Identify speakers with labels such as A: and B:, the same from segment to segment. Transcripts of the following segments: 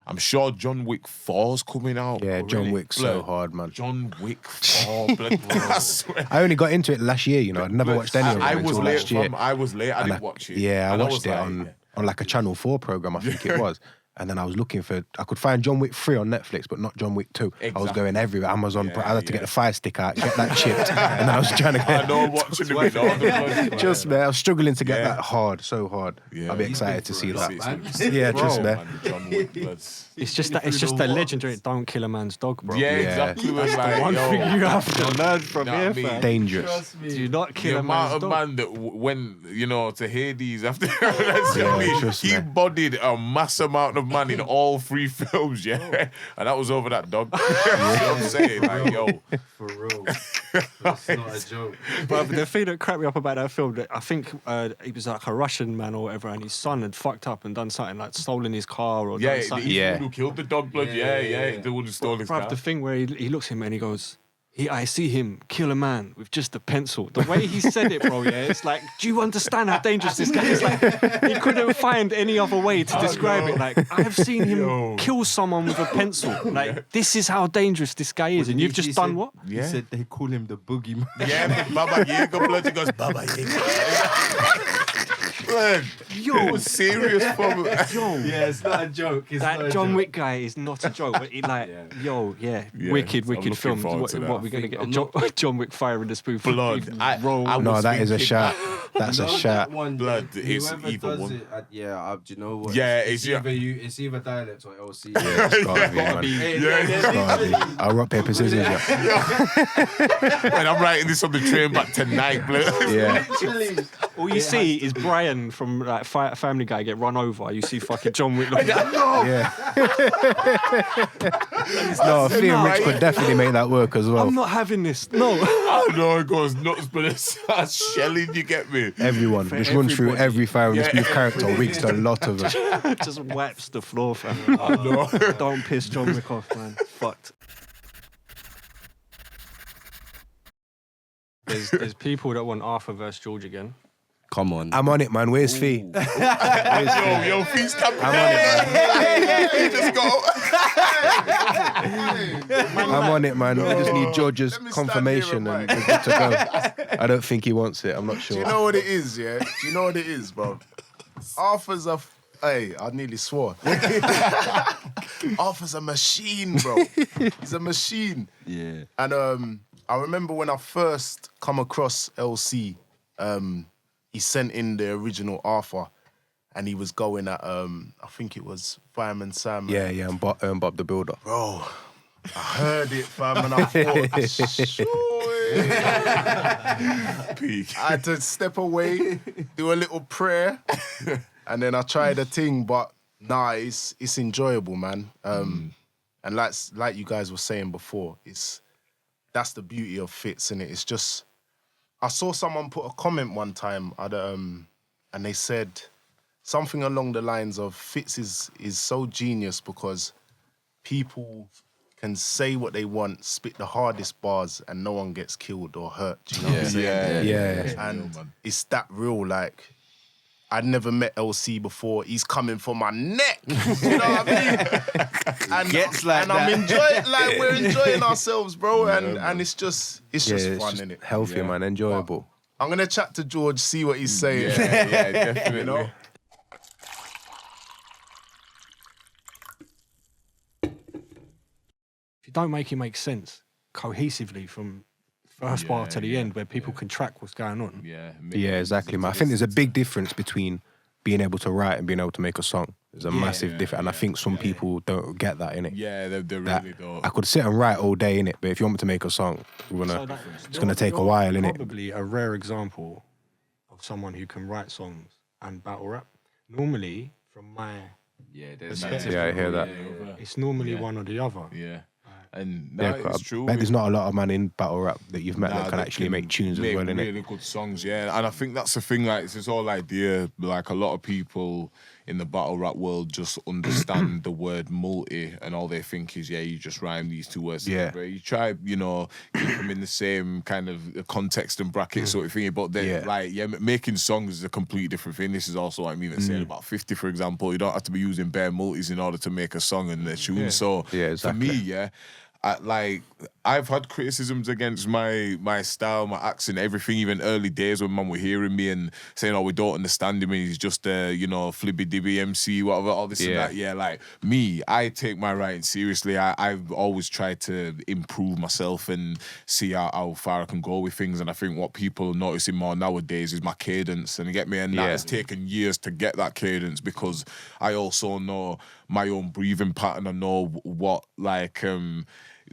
A: I'm sure John Wick 4's coming out.
B: Yeah, John Wick's so hard, man.
A: John Wick 4, blood, bro. I swear.
B: I only got into it last year, you know. I'd never watched any of it until last year.
A: I was late. I didn't watch it.
B: Yeah, I watched it on like a Channel 4 program, I think it was. And then I was looking for, I could find John Wick 3 on Netflix, but not John Wick 2. Exactly. I was going everywhere. Amazon, I had to get the Fire Stick out, get that chipped. And then I was trying to get...
A: I know, watching the
B: Just, man, I was struggling to get that hard, so hard. Yeah. I'll be excited to see that. Yeah, just, man.
C: It's just that legendary don't kill a man's dog, bro.
A: Yeah, exactly.
C: That's the one thing you have to learn from here, fam.
B: Dangerous.
C: Do not kill a
A: The
C: man's dog.
A: amount of man that went, to Hades after he bodied a mass amount of man in all 3 films, and that was over that dog. You know what I'm saying? Like, yo.
D: For real. That's not a joke.
C: But the thing that cracked me up about that film, that I think he was like a Russian man or whatever, and his son had fucked up and done something like stolen his car or done something.
A: The one who killed the dog, blood. The one who stole his car.
C: The thing where he looks at him and he goes, I see him kill a man with just a pencil. The way he said it, bro, it's like, do you understand how dangerous this guy is? Like, he couldn't find any other way to describe it. Like, I have seen him kill someone with a pencil. Like, this is how dangerous this guy is. And you've just done what?
D: He said they call him the boogeyman.
A: Yeah, but Baba Yaga, blood. He goes, Baba Yaga. Yo, serious problem.
D: Yeah, it's not a joke.
C: That John Wick guy is not a joke. But he wicked film. What are we gonna get? John Wick FireInTheSpoof.
A: Blood.
B: That is a shot. That's a shot.
A: Blood. It's either one.
D: do you know what?
A: Yeah,
D: it's either dialect or LC.
B: Yeah, it's gotta be, man. I'll rock, paper, scissors.
A: When I'm writing this on the train back tonight, blood.
B: Yeah.
C: All you see is Brian from like Family Guy get run over. You see fucking John Wick looking like, no!
B: Yeah. No, Fear Rich could definitely make that work as well.
C: I'm not having this. No.
A: I know it goes nuts, but it's shelling, you get me?
B: Everyone. Just run through every FireInTheSpoof character. Wick's done a lot of them.
C: Just wipes the floor, fam. Don't piss John Wick off, man. Fucked. There's people that want Arthur versus George again.
D: Come on.
B: I'm on it, man. Where's Fee?
A: Yo, Fee's coming.
B: I'm on it, man.
A: He just go.
B: I'm on it, man. We just need George's confirmation and we're good to go. I don't think he wants it. I'm not sure.
E: Do you know what it is, yeah? Do you know what it is, bro? Arthur's I nearly swore. Arthur's a machine, bro. He's a machine.
D: Yeah.
E: And I remember when I first come across LC, he sent in the original Arthur, and he was going at I think it was Fireman Sam.
B: Yeah, and Bob the Builder.
E: Bro, I heard it, fam, and I thought, I had to step away, do a little prayer, and then I tried a thing. But nah, it's enjoyable, man. And like you guys were saying before, that's the beauty of Fitz, innit? It's just. I saw someone put a comment one time, and they said something along the lines of Fitz is so genius because people can say what they want, spit the hardest bars, and no one gets killed or hurt. Do you know what I'm saying?
B: Yeah.
E: And it's that real, like, I'd never met LC before. He's coming for my neck. You know what I mean? And I'm enjoying, like, we're enjoying ourselves, bro. And it's just fun, innit?
B: Healthy, man. Enjoyable.
E: I'm gonna chat to George, see what he's saying.
A: Yeah, definitely.
E: You know?
C: If you don't make it make sense cohesively from first bar to the end, where people can track what's going on.
B: Yeah, exactly, man. I think there's a big difference between being able to write and being able to make a song. There's a massive difference, and I think some people don't get that, innit?
A: Yeah, they really don't.
B: I could sit and write all day, innit? But if you want me to make a song, it's gonna take a while, innit?
C: Probably a rare example of someone who can write songs and battle rap. Normally, from my perspective,
B: I hear that.
C: it's normally one or the other.
A: Yeah. And it's true.
B: But there's not a lot of man in battle rap that you've met that can actually make tunes as well, innit?
A: Really good songs, yeah. And I think that's the thing, like, it's this whole idea, like, a lot of people in the battle rap world just understand the word multi, and all they think is, yeah, you just rhyme these two words together. You try, you know, keep them in the same kind of context and bracket sort of thing, but then like, making songs is a completely different thing. This is also like me even saying about 50, for example. You don't have to be using bare multis in order to make a song and a tune. So for me, I've had criticisms against my style, my accent, everything, even early days when man were hearing me and saying, oh, we don't understand him and he's just a, you know, flibby-dibby MC, whatever, all this and that. Yeah, like me, I take my writing seriously. I've always tried to improve myself and see how far I can go with things. And I think what people are noticing more nowadays is my cadence. And you get me? And that has taken years to get that cadence, because I also know my own breathing pattern. I know what, like,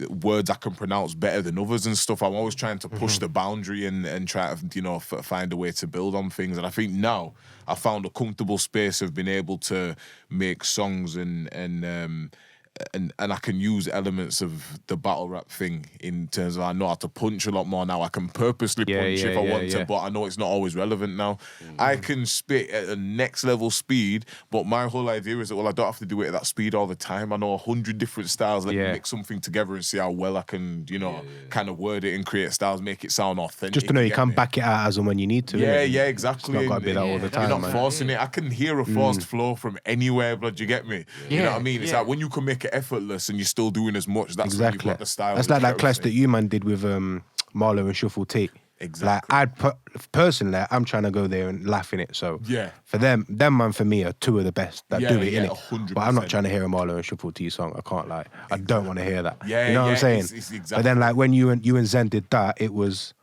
A: words I can pronounce better than others and stuff. I'm always trying to push the boundary and try to, you know, find a way to build on things. And I think now I found a comfortable space of being able to make songs and I can use elements of the battle rap thing in terms of, I know how to punch a lot more now. I can purposely punch if I want to, but I know it's not always relevant now. I can spit at a next level speed, but my whole idea is that, well, I don't have to do it at that speed all the time. I know 100 different styles. Let me mix something together and see how well I can, you know, kind of word it and create styles, make it sound authentic.
B: Just to know you can back it out as and when you need to.
A: Yeah, exactly.
B: It's not got to be that all the time.
A: You're not forcing it. I can hear a forced flow from anywhere, blood. You get me? You know what I mean? It's like when you can make it effortless and you're still doing as much, that's when you've got the style.
B: That's like that clash that you man did with Marlo and Shuffle T.
A: Exactly.
B: Like personally, I'm trying to go there and laugh in it. So for them man for me are two of the best that do it, innit?
A: 100%.
B: But I'm not trying to hear a Marlo and Shuffle T song. I can't lie. I don't want to hear that.
A: Yeah,
B: you know what I'm saying?
A: It's exactly.
B: But then like when you and Zen did that, it was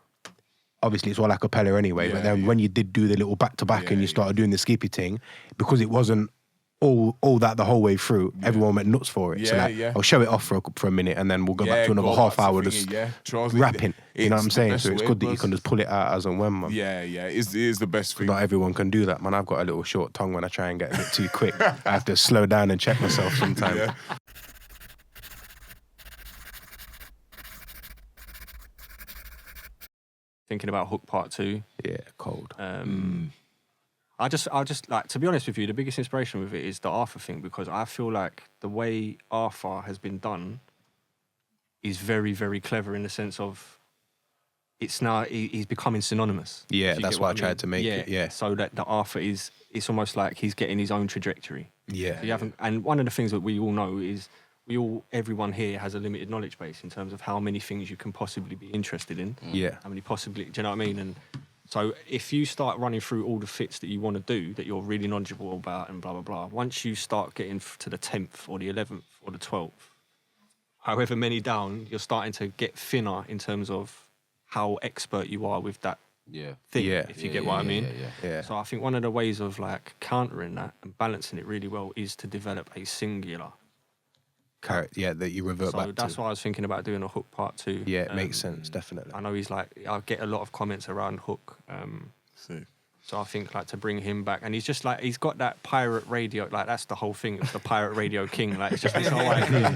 B: obviously it's all a cappella anyway. But then when you did do the little back to back and you started doing the skippy thing, because it wasn't all that the whole way through, everyone went nuts for it. So like, I'll show it off for a minute and then we'll go back to another half hour just rapping. You know what I'm saying? So it's good that you can just pull it out as and when, man.
A: Yeah, it is the best thing.
B: Not everyone can do that, man. I've got a little short tongue when I try and get a bit too quick. I have to slow down and check myself sometimes.
C: Thinking about Hook Part 2.
B: Yeah, cold.
C: I just like, to be honest with you, the biggest inspiration with it is the Arthur thing, because I feel like the way Arthur has been done is very, very clever in the sense of it's now, he's becoming synonymous.
B: Yeah, that's why I tried to make it. Yeah.
C: So that the Arthur it's almost like he's getting his own trajectory.
B: Yeah.
C: So you haven't, and one of the things that we all know is everyone here has a limited knowledge base in terms of how many things you can possibly be interested in.
B: Yeah.
C: How many possibly, do you know what I mean? And so if you start running through all the fits that you want to do, that you're really knowledgeable about and blah, blah, blah, once you start getting to the 10th or the 11th or the 12th, however many down, you're starting to get thinner in terms of how expert you are with that thing, if you get what I mean.
B: Yeah.
C: So I think one of the ways of like countering that and balancing it really well is to develop a singular
B: character, that you revert back to.
C: So that's why I was thinking about doing a Hook Part 2.
B: Yeah, it makes sense, definitely.
C: I know he's like, I get a lot of comments around Hook. So I think like to bring him back, and he's just like, he's got that pirate radio, like that's the whole thing. It's the pirate radio king. Like it's just this whole idea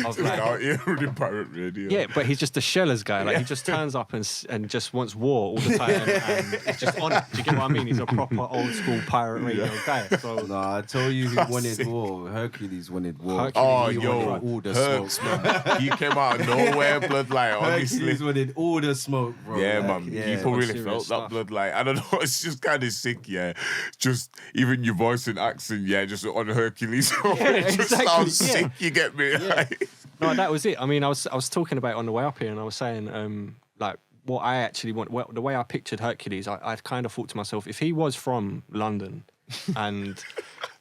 C: of like,
A: out here with the pirate radio.
C: Yeah, but he's just a shellers guy. Like he just turns up and just wants war all the time, and it's just on it. Do you get what I mean? He's a proper old school pirate radio guy. So
D: I told you who wanted war. Hercules wanted war.
A: All the Hercs, man. He came out of nowhere, blood. Like honestly,
D: Hercules wanted all the smoke, bro.
A: Yeah, man. People really felt
C: stuff.
A: that blood. Like I don't know. It's just kind of sick, just even your voice and accent, just on Hercules. It just sounds sick, you get me?
C: No, that was it. I mean, I was talking about it on the way up here, and I was saying, like, what I actually want, the way I pictured Hercules, I kind of thought to myself, if he was from London and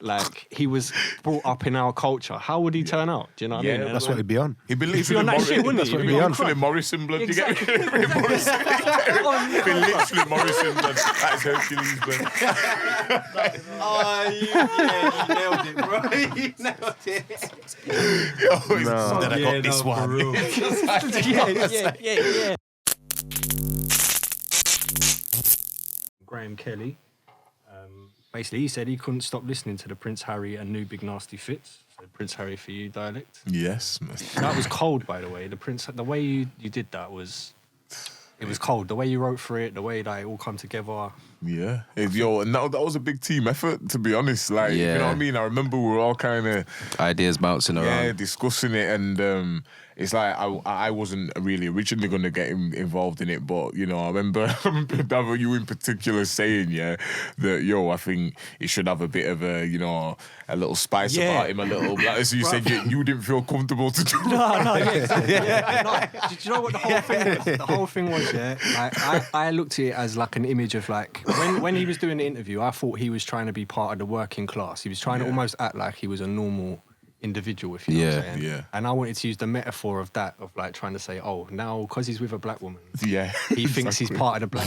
C: like he was brought up in our culture, how would he turn out? Do you know what I mean?
B: That's what he'd be on.
A: He'd be literally
C: on that shit, wouldn't he?
A: He'd be on Philip Morrison, blood.
C: Exactly.
A: You get me? Morrison. He'd be literally Morrison, blood. That's Hercules, blood.
D: You nailed it, bro. You nailed it.
A: Then I got this one.
C: Yeah. Graham Kelly. Basically, he said he couldn't stop listening to the Prince Harry and New Big Nasty Fits. So Prince Harry for you dialect.
A: Yes, man.
C: That was cold, by the way. The way you did that was, it was cold. The way you wrote for it, the way they all come together.
A: Yeah. Yo, and that was a big team effort, to be honest. Like, you know what I mean? I remember we were all kind of...
F: Ideas bouncing around.
A: Yeah, discussing it, and it's like I wasn't really originally going to get involved in it, but, you know, I remember Davo, you in particular saying, that, I think it should have a bit of a, you know, a little spice about him, a little... Like, so you said you didn't feel comfortable to do
C: No. Did you know what the whole thing was? The whole thing was, I looked at it as like an image of like, when he was doing the interview, I thought he was trying to be part of the working class. He was trying to almost act like he was a normal individual, if you know what I'm saying.
A: Yeah.
C: And I wanted to use the metaphor of that, of like trying to say, oh, now because he's with a black woman, he thinks he's part of the black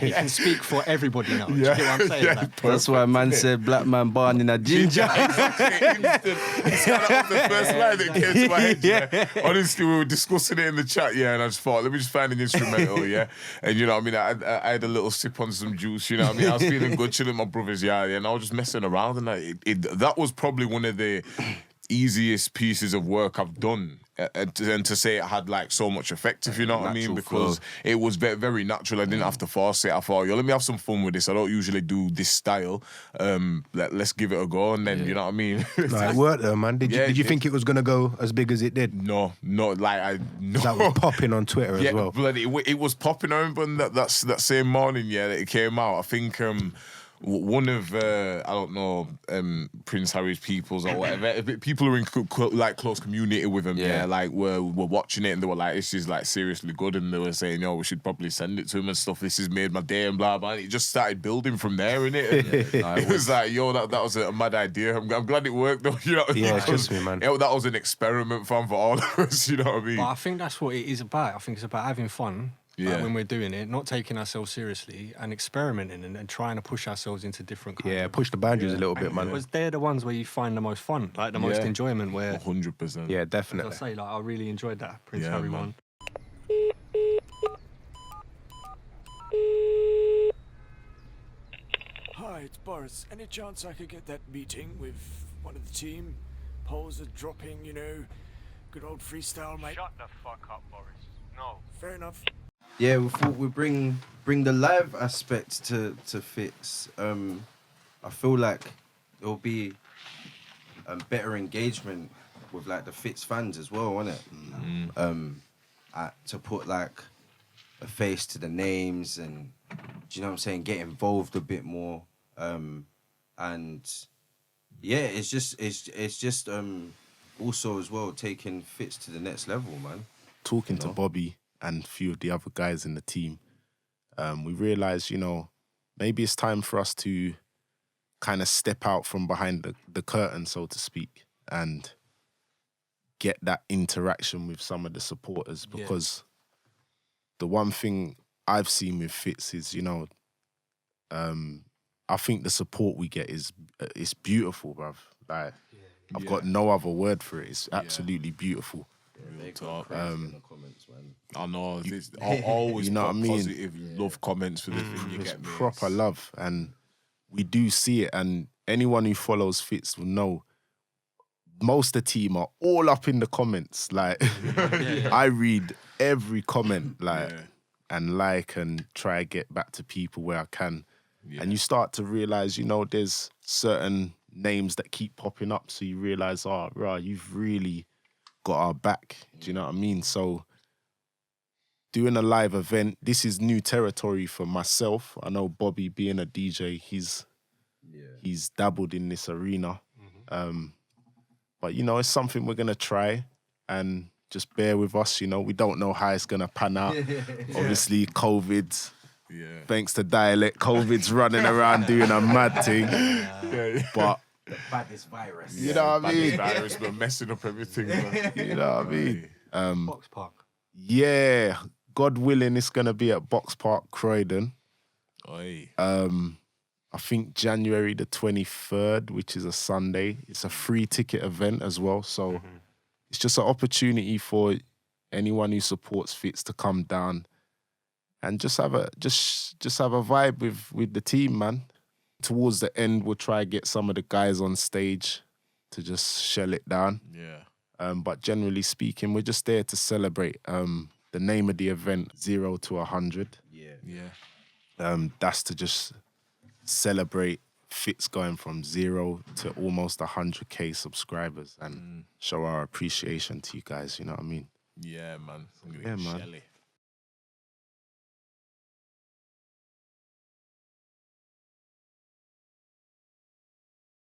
C: he can speak for everybody now. Do you get what I'm saying? Like,
F: That's why man said black man born in a ginger.
A: That was the first line that came to my head. Honestly, we were discussing it in the chat, and I just thought, let me just find an instrumental, And you know what I mean? I had a little sip on some juice, you know what I mean? I was feeling good, chilling with my brothers, and I was just messing around, and that was probably one of the easiest pieces of work I've done. And to say it had like so much effect, if you know what I mean, because it was very, very natural. I didn't have to force it. I thought, let me have some fun with this. I don't usually do this style. Let's give it a go, and then you know what I mean.
B: It worked though, man. Did you think it was gonna go as big as it did?
A: No.
B: That was popping on Twitter as well.
A: Bloody, it was popping. I remember that same morning, that it came out. I think. One of I don't know Prince Harry's peoples or whatever people who are in close community with him like were watching it, and they were like, this is like seriously good, and they were saying, we should probably send it to him and stuff, this has made my day and blah blah, and it just started building from there, innit? It was like, that was a mad idea. I'm glad it worked though, you know what I mean?
B: Trust me, man.
A: That was an experiment for all of us, you know what I mean?
C: But I think that's what it is about. I think it's about having fun. When we're doing it, not taking ourselves seriously and experimenting and trying to push ourselves into different kinds of...
B: push the boundaries a little bit, man.
C: Because they're the ones where you find the most fun, like the most enjoyment, where...
A: 100%.
B: Yeah, definitely.
C: As I say, like, I really enjoyed that Prince Harry one.
G: Hi, it's Boris. Any chance I could get that meeting with one of the team? Polls are dropping, Good old freestyle, mate.
H: Shut the fuck up, Boris. No.
G: Fair enough.
F: Yeah, we thought we'd bring the live aspect to Fitz. I feel like there'll be better engagement with like the Fitz fans as well, won't it? To put like a face to the names, and do you know what I'm saying? Get involved a bit more, and it's just also as well taking Fitz to the next level, man.
E: Talking to Bobby and a few of the other guys in the team, we realised, maybe it's time for us to kind of step out from behind the curtain, so to speak, and get that interaction with some of the supporters. Because the one thing I've seen with Fitz is, I think the support we get is beautiful, bruv. Like, I've got no other word for it. It's absolutely beautiful.
F: They go crazy in the comments, man.
A: I know. There's always positive love comments for the thing you
E: it's
A: get.
E: Proper love, and we do see it. And anyone who follows Fitz will know most of the team are all up in the comments. Like, I read every comment, and try to get back to people where I can. Yeah. And you start to realise, there's certain names that keep popping up. So you realise, you've really got our back. Do you know what I mean? So doing a live event, this is new territory for myself. I know Bobby, being a DJ, he's dabbled in this arena. But, it's something we're going to try, and just bear with us. We don't know how it's going to pan out. Obviously, COVID, thanks to dialect, COVID's running around doing a mad thing. But
D: the baddest virus.
E: You know what I mean?
A: Virus, we're messing up everything. Man.
E: You know what I mean?
C: Boxpark.
E: Yeah, God willing, it's gonna be at Boxpark, Croydon.
A: Oi.
E: I think January the 23rd, which is a Sunday. It's a free ticket event as well, so it's just an opportunity for anyone who supports Fitz to come down and just have a vibe with the team, man. Towards the end, we'll try to get some of the guys on stage to just shell it down. Yeah. But generally speaking, we're just there to celebrate. The name of the event, 0 to 100.
A: Yeah.
E: that's to just celebrate Fitz going from 0 to almost 100K subscribers and show our appreciation to you guys. You know what I mean?
A: Yeah, man.
E: Yeah, man.